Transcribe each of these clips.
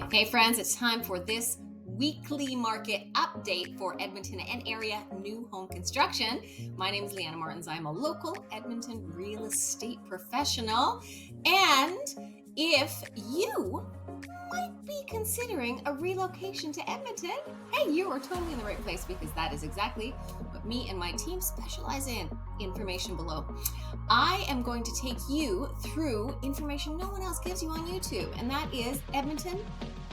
Hey friends, it's time for this weekly market update for Edmonton and area new home construction. My name is Leanna Martens. I'm a local Edmonton real estate professional. And if you might be considering a relocation to Edmonton, hey, you are totally in the right place because that is exactly what me and my team specialize in. Information below. I am going to take you through information no one else gives you on YouTube, and that is Edmonton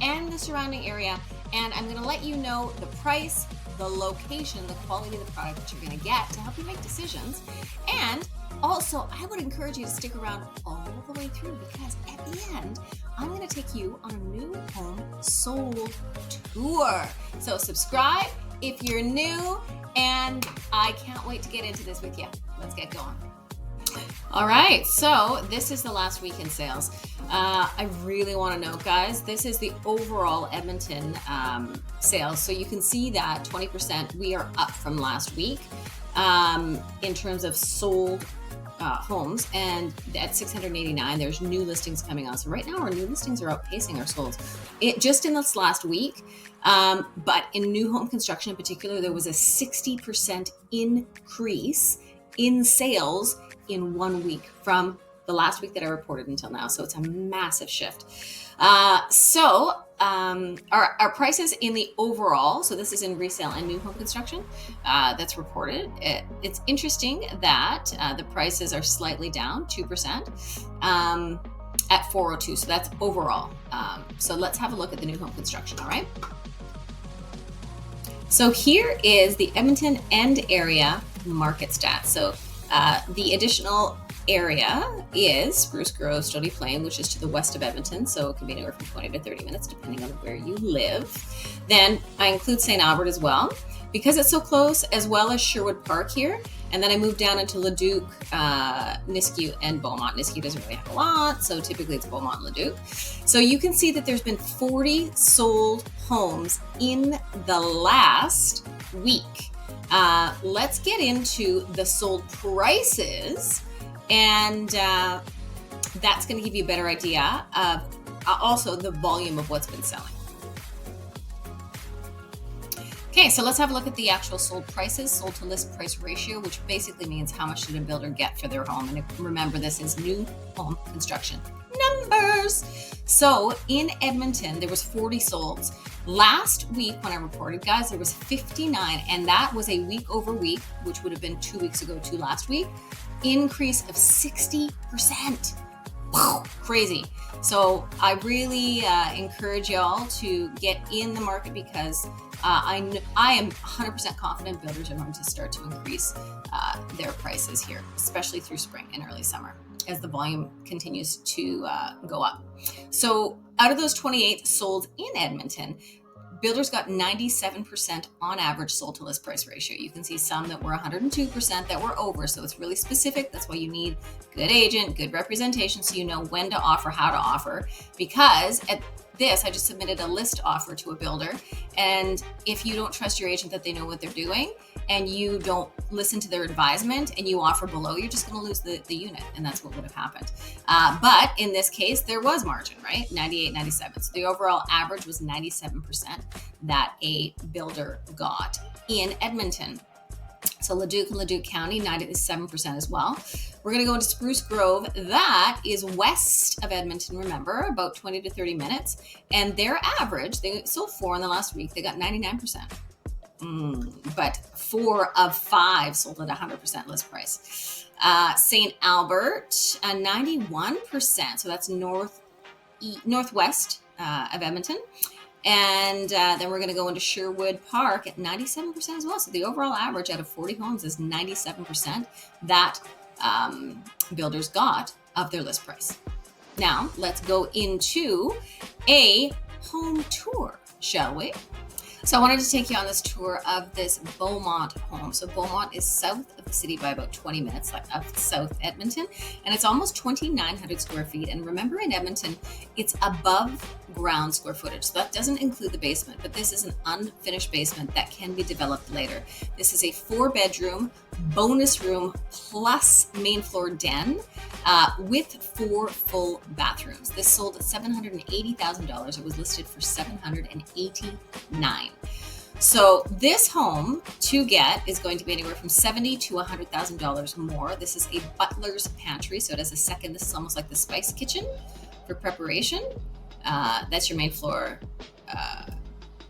and the surrounding area. And I'm going to let you know the price, the location, the quality of the product that you're going to get to help you make decisions. And also, I would encourage you to stick around all the way through because at the end, I'm going to take you on a new home sold tour. So subscribe if you're new, and I can't wait to get into this with you. Let's get going. All right, so this is the last week in sales. I really want to know, guys, this is the overall Edmonton sales. So you can see that 20% we are up from last week in terms of sold homes, and at 689 there's new listings coming on. So right now our new listings are outpacing our solds just in this last week. But in new home construction in particular, there was a 60% increase in sales in 1 week from the last week that I reported until now. So it's a massive shift. So our prices in the overall, so this is in resale and new home construction, that's reported. It's interesting that the prices are slightly down 2% at 402. So that's overall. So let's have a look at the new home construction. All right. So here is the Edmonton and area market stats. So the additional area is Spruce Grove, Stony Plain, which is to the west of Edmonton. So it can be anywhere from 20 to 30 minutes, depending on where you live. Then I include St. Albert as well, because it's so close, as well as Sherwood Park here. And then I moved down into Leduc, Nisku, and Beaumont. Nisku doesn't really have a lot, so typically it's Beaumont and Leduc. So you can see that there's been 40 sold homes in the last week. Let's get into the sold prices, and that's going to give you a better idea of also the volume of what's been selling. Okay, so let's have a look at the actual sold prices, sold to list price ratio, which basically means how much did a builder get for their home. And remember, this is new home construction numbers. So in Edmonton, there was 40 solds. Last week when I reported, guys, there was 59, and that was a week over week, which would have been 2 weeks ago to last week, increase of 60%. Wow, crazy. So I really encourage y'all to get in the market because I am 100% confident builders are going to start to increase their prices here, especially through spring and early summer as the volume continues to go up. So out of those 28 sold in Edmonton, builders got 97% on average sold to list price ratio. You can see some that were 102% that were over. So it's really specific. That's why you need good agent, good representation, so you know when to offer, how to offer. Because at this, I just submitted a list offer to a builder. And if you don't trust your agent that they know what they're doing, and you don't listen to their advisement and you offer below, you're just going to lose the unit. And that's what would have happened. But in this case, there was margin, right? 98, 97. So the overall average was 97% that a builder got in Edmonton. So Leduc and Leduc County, 97% as well. We're going to go into Spruce Grove. That is west of Edmonton, remember, about 20 to 30 minutes. And their average, they sold 4 in the last week. They got 99%. But 4 of 5 sold at 100% list price. St. Albert, 91%. So that's northwest of Edmonton. And then we're going to go into Sherwood Park at 97% as well. So the overall average out of 40 homes is 97% that builders got of their list price. Now, let's go into a home tour, shall we? So I wanted to take you on this tour of this Beaumont home. So Beaumont is south of the city by about 20 minutes of South Edmonton, and it's almost 2,900 square feet. And remember, in Edmonton, it's above ground square footage. So that doesn't include the basement, but this is an unfinished basement that can be developed later. This is a 4-bedroom bonus room plus main floor den with 4 full bathrooms. This sold at $780,000. It was listed for $789,000. So this home to get is going to be anywhere from $70,000 to $100,000 more. This is a butler's pantry, so it has a second. This is almost like the spice kitchen for preparation. That's your main floor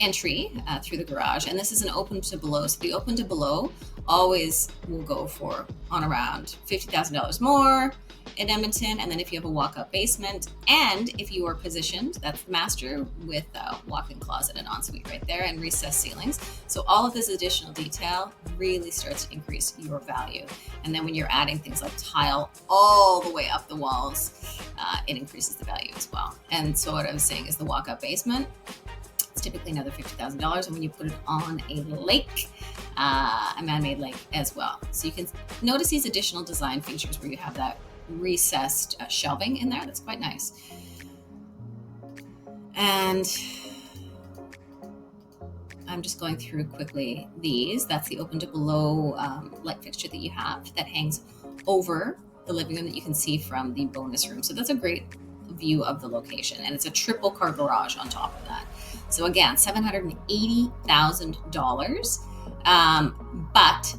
entry through the garage, and this is an open to below. So the open to below always will go for on around $50,000 more in Edmonton. And then if you have a walk-up basement, and if you are positioned, that's the master with a walk-in closet and ensuite right there and recessed ceilings. So all of this additional detail really starts to increase your value. And then when you're adding things like tile all the way up the walls, it increases the value as well. And so what I was saying is the walk-up basement, it's typically another $50,000. And when you put it on a lake, a man-made lake as well. So you can notice these additional design features where you have that recessed shelving in there. That's quite nice. And I'm just going through quickly these. That's the open to below light fixture that you have that hangs over the living room that you can see from the bonus room. So that's a great view of the location. And it's a triple car garage on top of that. So again, $780,000. But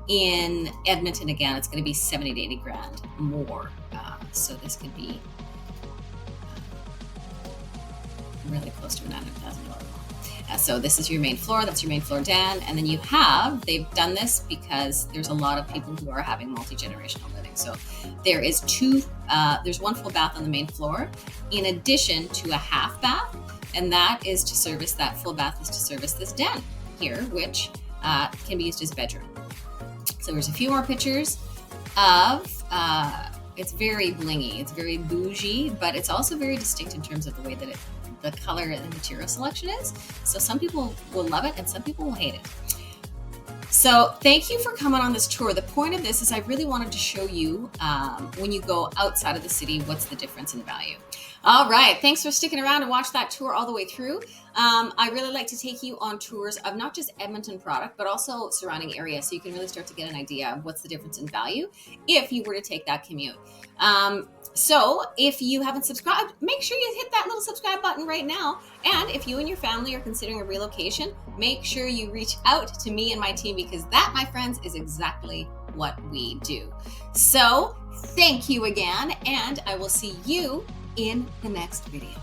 in Edmonton, again, it's going to be 70 to 80 grand more. So this could be really close to a $900,000. So this is your main floor. That's your main floor den. And then they've done this because there's a lot of people who are having multi-generational living. So there's 1 full bath on the main floor in addition to a half bath. And that is to service, that full bath is to service this den here, which can be used as a bedroom. So there's a few more pictures of, it's very blingy, it's very bougie, but it's also very distinct in terms of the way that the color and the material selection is. So some people will love it and some people will hate it. So thank you for coming on this tour. The point of this is I really wanted to show you when you go outside of the city, what's the difference in value. All right, thanks for sticking around to watch that tour all the way through. I really like to take you on tours of not just Edmonton product, but also surrounding areas, so you can really start to get an idea of what's the difference in value if you were to take that commute. So if you haven't subscribed, make sure you hit that little subscribe button right now. And if you and your family are considering a relocation, make sure you reach out to me and my team, because that, my friends, is exactly what we do. So thank you again, and I will see you in the next video.